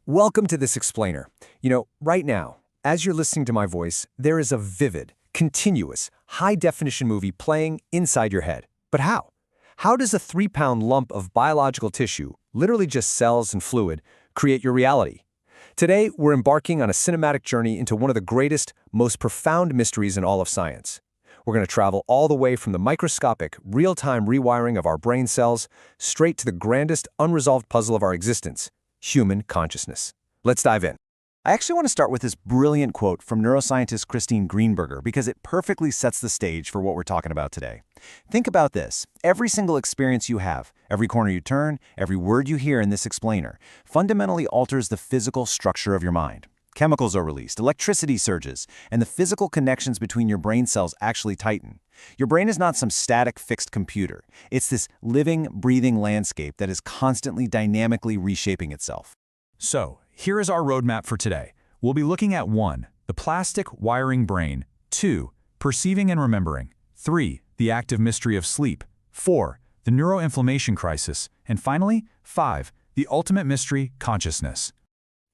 Welcome to this explainer. Right now, as you're listening to my voice, there is a vivid, continuous, high-definition movie playing inside your head. But how? How does a 3-pound lump of biological tissue, literally just cells and fluid, create your reality? Today, we're embarking on a cinematic journey into one of the greatest, most profound mysteries in all of science. We're going to travel all the way from the microscopic, real-time rewiring of our brain cells straight to the grandest, unresolved puzzle of our existence: human consciousness. Let's dive in. I actually want to start with this brilliant quote from neuroscientist Christine Greenberger because it perfectly sets the stage for what we're talking about today. Think about this. Every single experience you have, every corner you turn, every word you hear in this explainer, fundamentally alters the physical structure of your mind. Chemicals are released, electricity surges, and the physical connections between your brain cells actually tighten. Your brain is not some static, fixed computer. It's this living, breathing landscape that is constantly dynamically reshaping itself. So, here is our roadmap for today. We'll be looking at 1. The plastic wiring brain. 2. Perceiving and remembering. 3. The active mystery of sleep. 4. The neuroinflammation crisis. And finally, 5. The ultimate mystery, consciousness.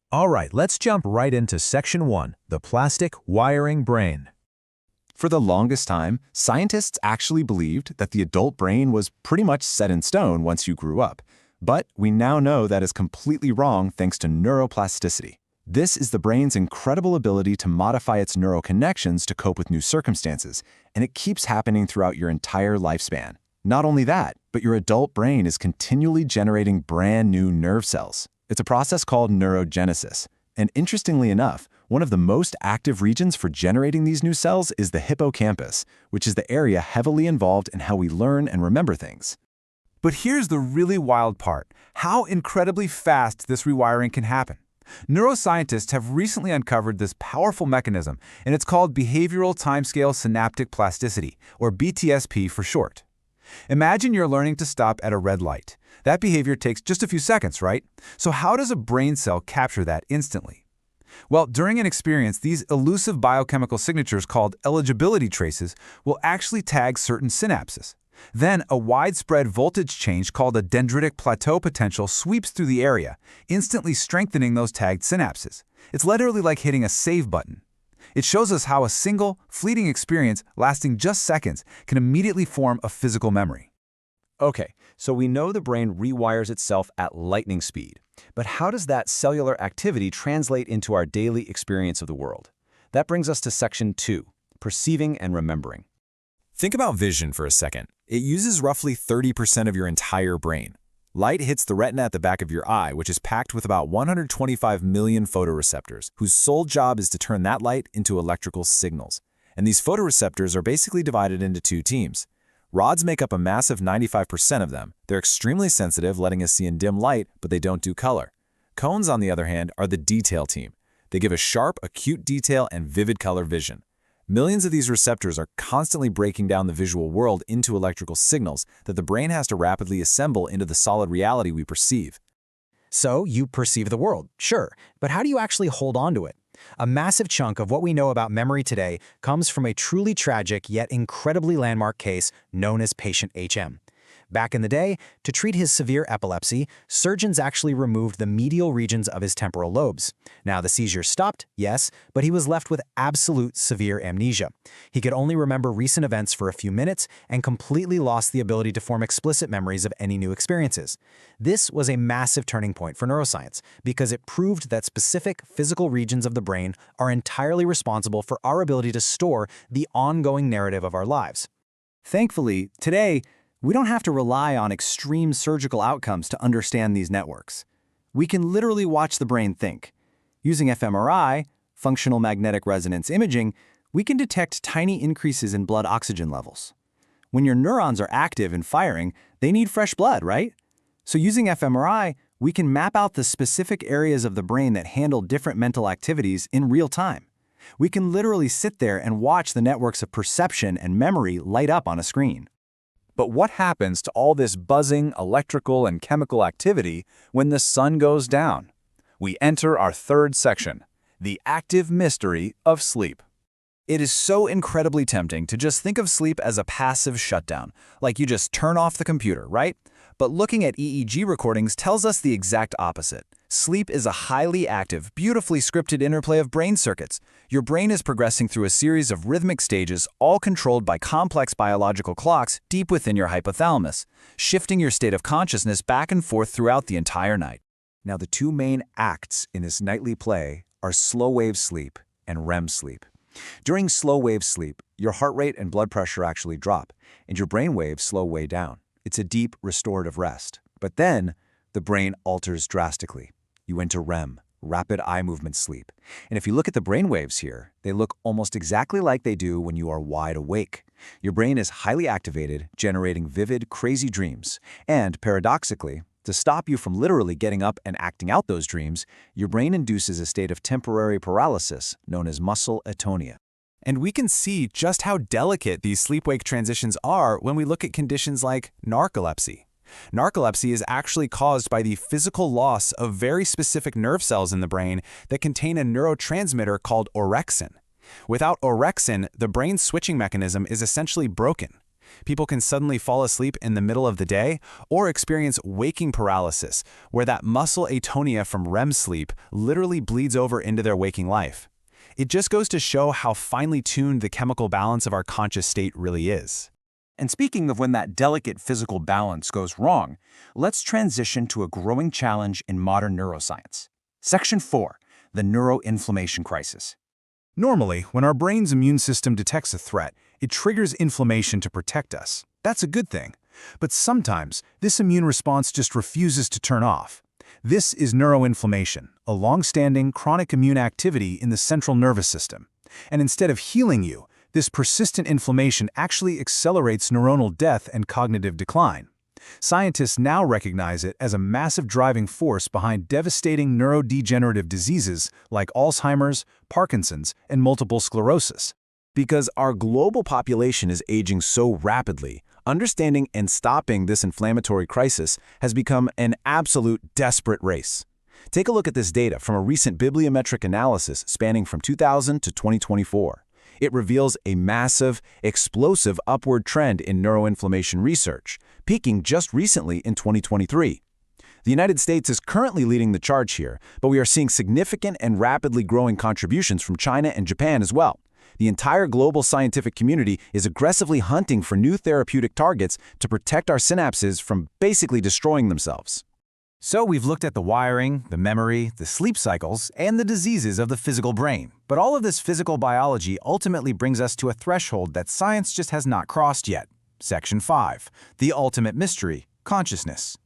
All right, let's jump right into Section 1, the plastic wiring brain. For the longest time, scientists actually believed that the adult brain was pretty much set in stone once you grew up. But we now know that is completely wrong thanks to neuroplasticity. This is the brain's incredible ability to modify its neural connections to cope with new circumstances, and it keeps happening throughout your entire lifespan. Not only that, but your adult brain is continually generating brand new nerve cells. It's a process called neurogenesis. And interestingly enough, one of the most active regions for generating these new cells is the hippocampus, which is the area heavily involved in how we learn and remember things. But here's the really wild part: how incredibly fast this rewiring can happen. Neuroscientists have recently uncovered this powerful mechanism, and it's called behavioral timescale synaptic plasticity, or BTSP for short. Imagine you're learning to stop at a red light. That behavior takes just a few seconds, right? So how does a brain cell capture that instantly? Well, during an experience, these elusive biochemical signatures called eligibility traces will actually tag certain synapses. Then, a widespread voltage change called a dendritic plateau potential sweeps through the area, instantly strengthening those tagged synapses. It's literally like hitting a save button. It shows us how a single, fleeting experience lasting just seconds can immediately form a physical memory. Okay, so we know the brain rewires itself at lightning speed. But how does that cellular activity translate into our daily experience of the world? That brings us to Section 2, perceiving and remembering. Think about vision for a second. It uses roughly 30% of your entire brain. Light hits the retina at the back of your eye, which is packed with about 125 million photoreceptors, whose sole job is to turn that light into electrical signals. And these photoreceptors are basically divided into 2 teams. Rods make up a massive 95% of them. They're extremely sensitive, letting us see in dim light, but they don't do color. Cones, on the other hand, are the detail team. They give a sharp, acute detail and vivid color vision. Millions of these receptors are constantly breaking down the visual world into electrical signals that the brain has to rapidly assemble into the solid reality we perceive. So, you perceive the world, sure, but how do you actually hold on to it? A massive chunk of what we know about memory today comes from a truly tragic yet incredibly landmark case known as patient HM. Back in the day, to treat his severe epilepsy, surgeons actually removed the medial regions of his temporal lobes. Now, the seizures stopped, yes, but he was left with absolute severe amnesia. He could only remember recent events for a few minutes and completely lost the ability to form explicit memories of any new experiences. This was a massive turning point for neuroscience because it proved that specific physical regions of the brain are entirely responsible for our ability to store the ongoing narrative of our lives. Thankfully, today, we don't have to rely on extreme surgical outcomes to understand these networks. We can literally watch the brain think. Using fMRI, functional magnetic resonance imaging, we can detect tiny increases in blood oxygen levels. When your neurons are active and firing, they need fresh blood, right? So using fMRI, we can map out the specific areas of the brain that handle different mental activities in real time. We can literally sit there and watch the networks of perception and memory light up on a screen. But what happens to all this buzzing, electrical, and chemical activity when the sun goes down? We enter our 3rd section, the active mystery of sleep. It is so incredibly tempting to just think of sleep as a passive shutdown, like you just turn off the computer, right? But looking at EEG recordings tells us the exact opposite. Sleep is a highly active, beautifully scripted interplay of brain circuits. Your brain is progressing through a series of rhythmic stages, all controlled by complex biological clocks deep within your hypothalamus, shifting your state of consciousness back and forth throughout the entire night. Now, the two main acts in this nightly play are slow-wave sleep and REM sleep. During slow-wave sleep, your heart rate and blood pressure actually drop, and your brain waves slow way down. It's a deep, restorative rest. But then, the brain alters drastically. You enter REM, rapid eye movement sleep. And if you look at the brain waves here, they look almost exactly like they do when you are wide awake. Your brain is highly activated, generating vivid, crazy dreams. And paradoxically, to stop you from literally getting up and acting out those dreams, your brain induces a state of temporary paralysis known as muscle atonia. And we can see just how delicate these sleep-wake transitions are when we look at conditions like narcolepsy. Narcolepsy is actually caused by the physical loss of very specific nerve cells in the brain that contain a neurotransmitter called orexin. Without orexin, the brain's switching mechanism is essentially broken. People can suddenly fall asleep in the middle of the day or experience waking paralysis, where that muscle atonia from REM sleep literally bleeds over into their waking life. It just goes to show how finely tuned the chemical balance of our conscious state really is. And speaking of when that delicate physical balance goes wrong, let's transition to a growing challenge in modern neuroscience. Section 4, the neuroinflammation crisis. Normally, when our brain's immune system detects a threat, it triggers inflammation to protect us. That's a good thing. But sometimes, this immune response just refuses to turn off. This is neuroinflammation, a long-standing chronic immune activity in the central nervous system. And instead of healing you, this persistent inflammation actually accelerates neuronal death and cognitive decline. Scientists now recognize it as a massive driving force behind devastating neurodegenerative diseases like Alzheimer's, Parkinson's, and multiple sclerosis. Because our global population is aging so rapidly, understanding and stopping this inflammatory crisis has become an absolute desperate race. Take a look at this data from a recent bibliometric analysis spanning from 2000 to 2024. It reveals a massive, explosive upward trend in neuroinflammation research, peaking just recently in 2023. The United States is currently leading the charge here, but we are seeing significant and rapidly growing contributions from China and Japan as well. The entire global scientific community is aggressively hunting for new therapeutic targets to protect our synapses from basically destroying themselves. So we've looked at the wiring, the memory, the sleep cycles, and the diseases of the physical brain. But all of this physical biology ultimately brings us to a threshold that science just has not crossed yet. Section 5, the ultimate mystery, consciousness.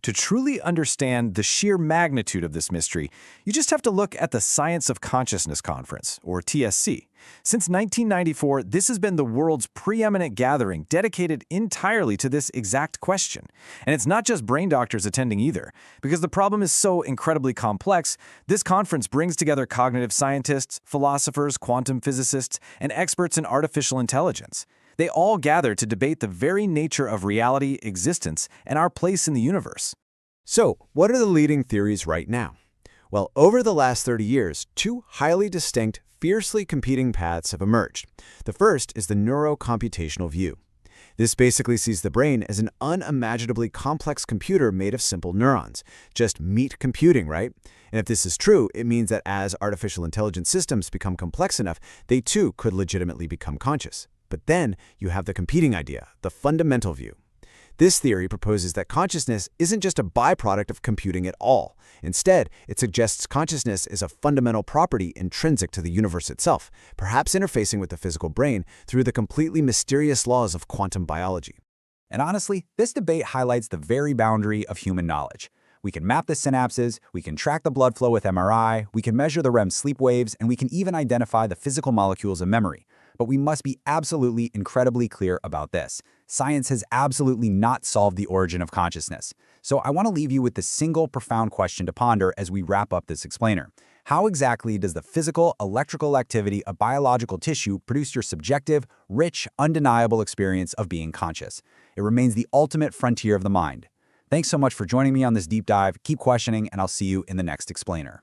To truly understand the sheer magnitude of this mystery, you just have to look at the Science of Consciousness Conference, or TSC. Since 1994, this has been the world's preeminent gathering dedicated entirely to this exact question. And it's not just brain doctors attending either. Because the problem is so incredibly complex, this conference brings together cognitive scientists, philosophers, quantum physicists, and experts in artificial intelligence. They all gather to debate the very nature of reality, existence, and our place in the universe. So, what are the leading theories right now? Well, over the last 30 years, two highly distinct, fiercely competing paths have emerged. The first is the neurocomputational view. This basically sees the brain as an unimaginably complex computer made of simple neurons. Just meat computing, right? And if this is true, it means that as artificial intelligence systems become complex enough, they too could legitimately become conscious. But then you have the competing idea, the fundamental view. This theory proposes that consciousness isn't just a byproduct of computing at all. Instead, it suggests consciousness is a fundamental property intrinsic to the universe itself, perhaps interfacing with the physical brain through the completely mysterious laws of quantum biology. And honestly, this debate highlights the very boundary of human knowledge. We can map the synapses, we can track the blood flow with MRI, we can measure the REM sleep waves, and we can even identify the physical molecules of memory. But we must be absolutely incredibly clear about this. Science has absolutely not solved the origin of consciousness. So I want to leave you with the single profound question to ponder as we wrap up this explainer. How exactly does the physical, electrical activity of biological tissue produce your subjective, rich, undeniable experience of being conscious? It remains the ultimate frontier of the mind. Thanks so much for joining me on this deep dive. Keep questioning, and I'll see you in the next explainer.